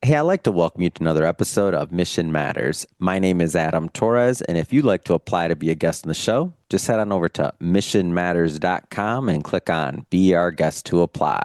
Hey, I'd like to welcome you to another episode of Mission Matters. My name is Adam Torres, and if you'd like to apply to be a guest on the show, just head on over to missionmatters.com and click on Be Our Guest to apply.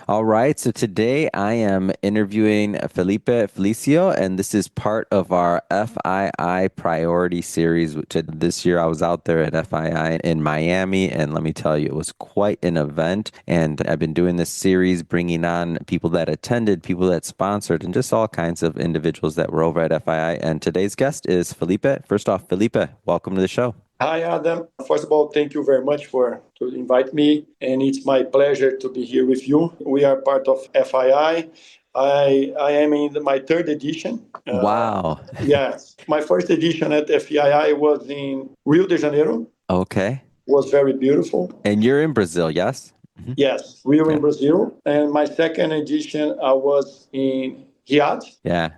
All right, so today I am interviewing Felicio, and this is part of our FII Priority Series. Which this year I was out there at FII in Miami, and let me tell you, it was quite an event. And I've been doing this series, bringing on people that attended, people that sponsored, and just all kinds of individuals that were over at FII. And today's guest is Felipe. First off, Felipe, welcome to the show. Hi, Adam. First of all, thank you very much for to invite me, and it's my pleasure to be here with you. We are part of FII. I am in my third edition. Wow. Yes, my first edition at FII was in Rio de Janeiro. Okay. Was very beautiful. And you're in Brazil, yes? Mm-hmm. Yes, Rio yeah. in Brazil. And my second edition, I was in Riyadh. Yeah.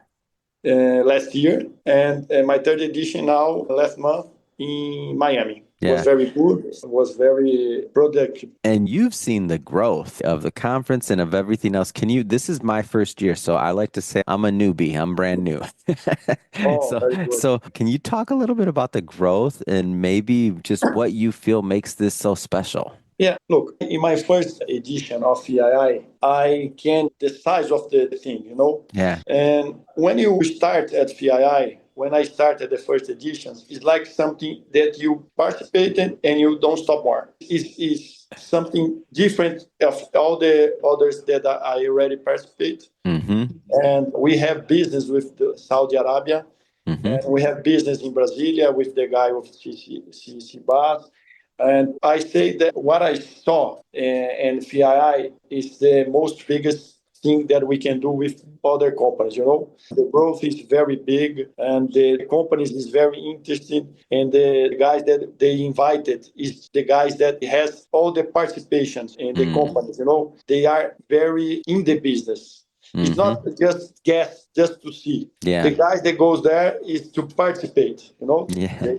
Last year, and my third edition now last month in Miami. It was very good. It was very productive. And you've seen the growth of the conference and of everything else. This is my first year, so I like to say I'm a newbie. I'm brand new. So can you talk a little bit about the growth and maybe just what you feel makes this so special? Yeah, look, in my first edition of FII, I can the size of the thing, Yeah. And when you start at FII, when I started the first editions, it's like something that you participated and you don't stop more. It's something different of all the others that I already participate. Mm-hmm. And we have business with Saudi Arabia. Mm-hmm. And we have business in Brasilia with the guy of CC Bas. And I say that what I saw in FII is the most biggest thing that we can do with other companies, The growth is very big and the companies is very interested. And the guys that they invited is the guys that has all the participations in the companies, They are very in the business. It's not just guests just to see. Yeah. The guys that goes there is to participate, Yeah.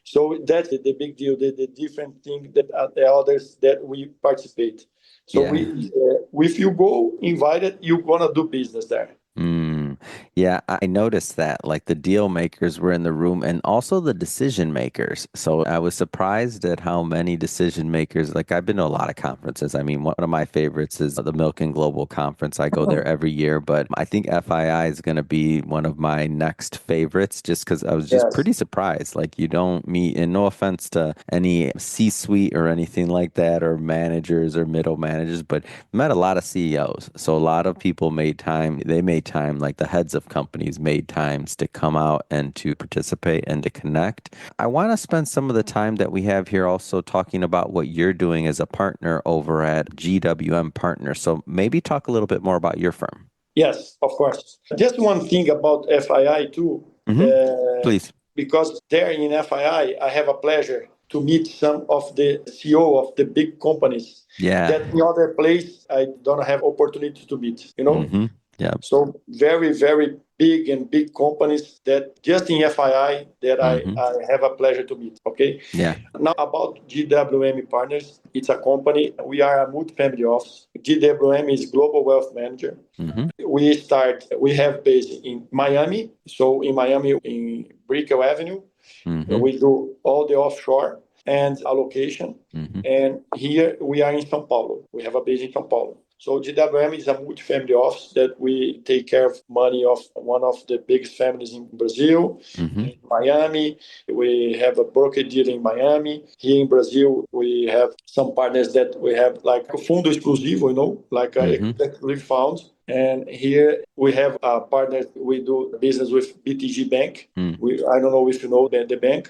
So that's the big deal, the different thing that the others that we participate. So if you go invited, you're going to do business there. Yeah, I noticed that like the deal makers were in the room and also the decision makers. So I was surprised at how many decision makers, like I've been to a lot of conferences. I mean, one of my favorites is the Milken Global Conference. I go there every year, but I think FII is going to be one of my next favorites just because I was just pretty surprised. Like you don't meet, and no offense to any C-suite or anything like that, or managers or middle managers, but met a lot of CEOs. So a lot of people made time, like the heads of companies made times to come out and to participate and to connect. I want to spend some of the time that we have here also talking about what you're doing as a partner over at GWM Partners. So maybe talk a little bit more about your firm. Yes, of course. Just one thing about FII too. Please. Because there in FII, I have a pleasure to meet some of the CEO of the big companies. Yeah. That in other place, I don't have opportunity to meet, Yeah. So very, very big companies that just in FII that I have a pleasure to meet. Okay. Yeah. Now about GWM Partners, it's a company. We are a multi-family office. GWM is Global Wealth Manager. We have base in Miami. So in Miami, in Brickell Avenue, we do all the offshore and allocation. And here we are in São Paulo. We have a base in São Paulo. So GWM is a multi-family office that we take care of money of one of the biggest families in Brazil, in Miami. We have a broker deal in Miami. Here in Brazil, we have some partners that we have like a fundo exclusivo, like a exclusive fund. And here we have a partner, we do business with BTG Bank. I don't know if you know the bank.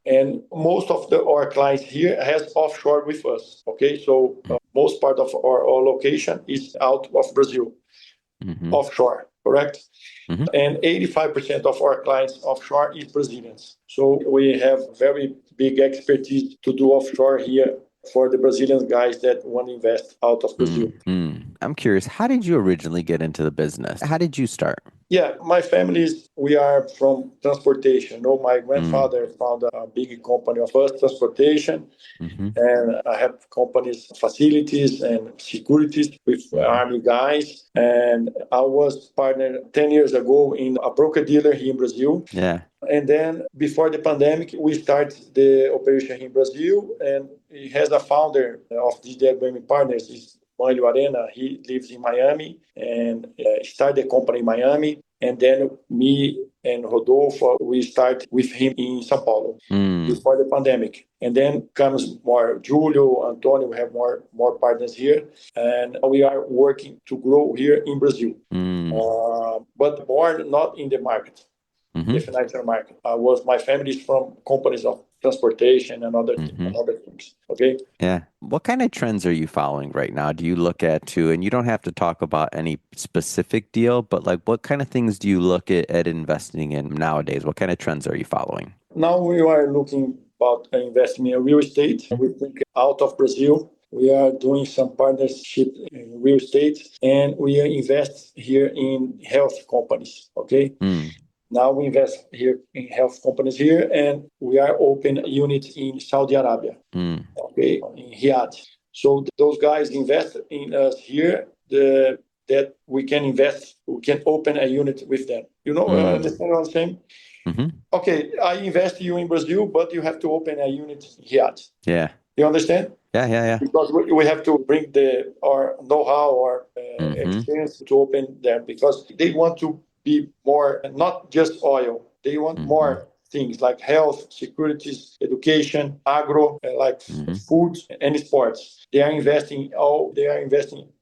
And most of our clients here has offshore with us. Okay, so most part of our location is out of Brazil, offshore, correct? And 85% of our clients offshore is Brazilians. So we have very big expertise to do offshore here for the Brazilian guys that want to invest out of Brazil. I'm curious, how did you originally get into the business? How did you start? Yeah, my families, we are from transportation. No, my Mm. grandfather found a big company of bus transportation, Mm-hmm. and I have companies, facilities, and securities with Mm-hmm. army guys. And I was partner 10 years ago in a broker dealer here in Brazil. Yeah. And then before the pandemic, we started the operation in Brazil, and he has a founder of this WM Partners, is Manlio Arena. He lives in Miami and started the company in Miami. And then me and Rodolfo, we start with him in São Paulo Mm. before the pandemic. And then comes more Julio, Antonio, we have more partners here. And we are working to grow here in Brazil. Mm. But born not in the market, the Mm-hmm. financial market. My family is from companies of transportation and Mm-hmm. other things. Okay. Yeah. What kind of trends are you following right now? Do you look at too, and you don't have to talk about any specific deal, but like what kind of things do you look at investing in nowadays? What kind of trends are you following? Now we are looking about investing in real estate. We think out of Brazil. We are doing some partnership in real estate, and we invest here in health companies. Okay. Mm. Now we invest here in health companies here, and we are open units in Saudi Arabia. Mm. Okay, in Riyadh. So those guys invest in us here. That we can invest, we can open a unit with them. Mm. Understand what I'm saying? Mm-hmm. Okay, I invest you in Brazil, but you have to open a unit in Riyadh. Yeah. You understand? Yeah. Yeah. Yeah. Because we have to bring our know-how or Mm-hmm. experience to open them because they want to be more, not just oil. They want Mm-hmm. more things like health, securities, education, agro, like Mm-hmm. food and sports. They are investing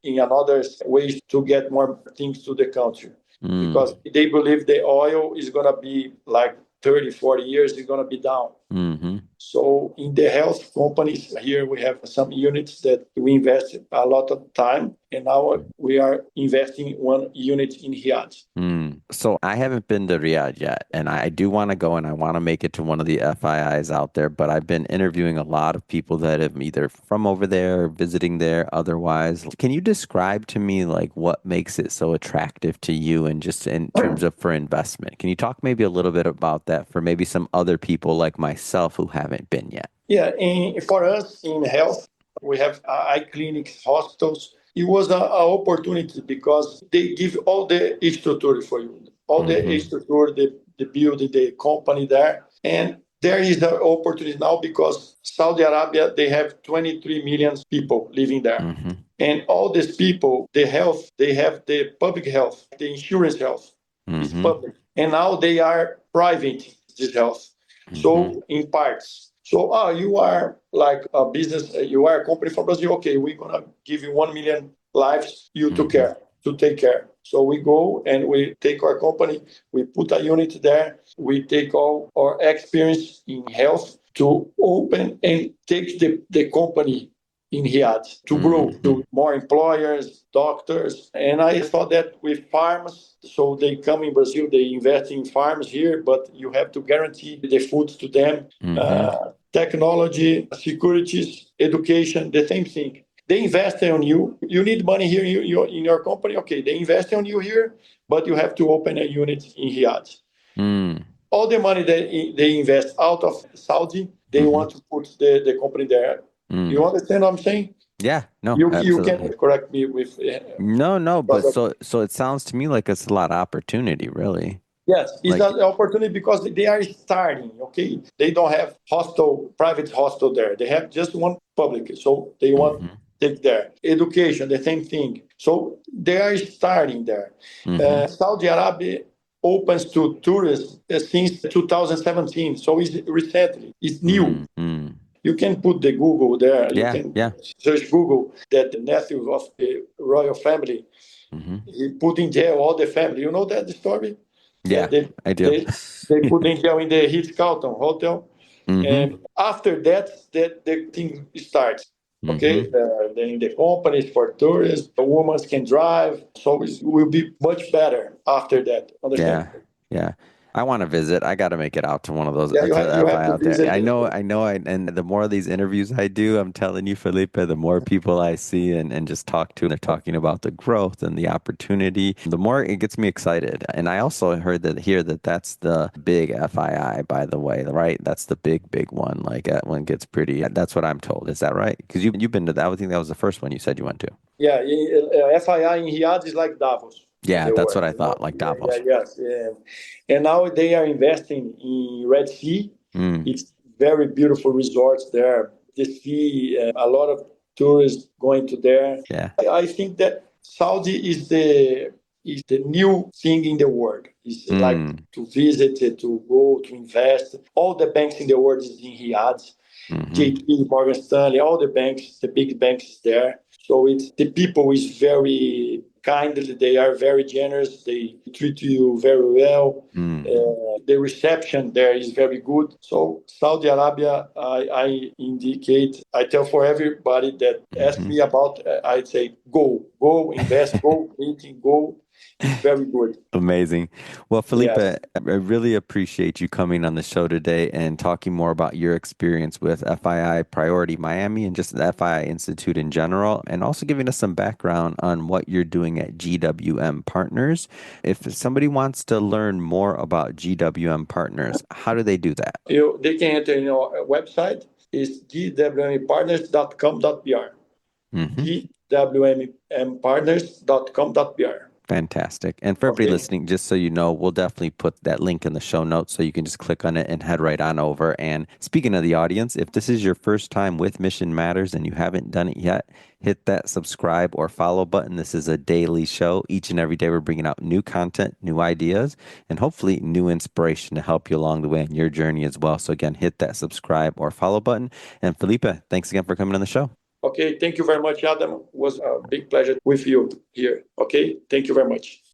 in another ways to get more things to the country Mm. because they believe the oil is going to be like 30, 40 years, it's going to be down. Mm-hmm. So in the health companies here, we have some units that we invest a lot of time, and now we are investing one unit in Riyadh. Mm. So I haven't been to Riyadh yet, and I do want to go and I want to make it to one of the FIIs out there, but I've been interviewing a lot of people that have either from over there or visiting there otherwise. Can you describe to me like what makes it so attractive to you and just in terms of for investment? Can you talk maybe a little bit about that for maybe some other people like myself who haven't been yet? Yeah, for us in health, we have eye clinics, hospitals. It was an opportunity because they give all the structure for you, all the Mm-hmm. structure, the building, the company there. And there is the opportunity now because Saudi Arabia, they have 23 million people living there. Mm-hmm. And all these people, the health, they have the public health, the insurance health is Mm-hmm. public. And now they are private, this health. Mm-hmm. So in parts. So you are like a business, you are a company from Brazil. Okay, we're gonna give you 1 million lives you Mm-hmm. to take care. So we go and we take our company, we put a unit there, we take all our experience in health to open and take the company in Riyadh to grow Mm-hmm. to more employers, doctors. And I thought that with farms, so they come in Brazil, they invest in farms here, but you have to guarantee the food to them. Mm-hmm. Technology, securities, education, the same thing. They invest on you. You need money here in your company. Okay, they invest on you here, but you have to open a unit in Riyadh. Mm. All the money that they invest out of Saudi, they Mm-hmm. want to put the company there. You Mm. understand what I'm saying? Yeah, no, You can absolutely. correct me with No, no, but because of, so it sounds to me like it's a lot of opportunity, really. yes, it's Like, an opportunity because they are starting. Okay, they don't have private hospital there. They have just one public, so they want mm-hmm, take there. Education, the same thing. So they are starting there. mm-hmm, Saudi Arabia opens to tourists since 2017, so it's recently, it's new. mm-hmm. You can put the Google there. You Yeah, can yeah, search Google that the nephew of the royal family, mm-hmm. he put in jail all the family. You know that story? Yeah, That I do. they put in jail in the Ritz-Carlton hotel. Mm-hmm, And after that, the thing starts. Okay, mm-hmm. then the companies for tourists, the women can drive. So it will be much better after that. Understand? Yeah, yeah. I want to visit. I got to make it out to one of those Yeah, to the you FI have to out there. visit. And the more of these interviews I do, I'm telling you, Felipe, the more people I see and just talk to, and they're talking about the growth and the opportunity, the more it gets me excited. And I also heard that here that that's the big FII, by the way, right? That's the big one. Like that one gets pretty. That's what I'm told. Is that right? Because you've been to that. I think that was the first one you said you went to. Yeah, FII in Riyadh is like Davos in Yeah, the that's what world. I thought. Like Yeah, Davos. yes. Yeah. And now they are investing in Red Sea. Mm, It's very beautiful resorts there. The sea, a lot of tourists going to there. yeah. I think that Saudi is the new thing in the world. It's like Mm, to visit, to go, to invest. All the banks in the world is in Riyadh. hmm JP, Morgan Stanley, all the banks, the big banks there. So it's the people is very kindly. They are very generous. They treat you very well. mm, The reception there is very good. So Saudi Arabia, I indicate, I tell for everybody that ask hmm me about, I'd say go, invest, go, meeting, go. It's very good. Amazing. Well, Felipe, I Yes. really appreciate you coming on the show today and talking more about your experience with FII Priority Miami and just the FII Institute in general, and also giving us some background on what you're doing at GWM Partners. If somebody wants to learn more about GWM Partners, how do they do that? They can enter in our website. It's gwmpartners.com.br. Hmm gwmpartners.com.br. Fantastic. And for everybody Okay. listening, just so you know, we'll definitely put that link in the show notes so you can just click on it and head right on over. And speaking of the audience, if this is your first time with Mission Matters and you haven't done it yet, hit that subscribe or follow button. This is a daily show. Each and every day, we're bringing out new content, new ideas, and hopefully new inspiration to help you along the way in your journey as well. So, again, hit that subscribe or follow button. And Felipe, thanks again for coming on the show. Okay. Thank you very much, Adam. It was a big pleasure with you here. Okay. Thank you very much.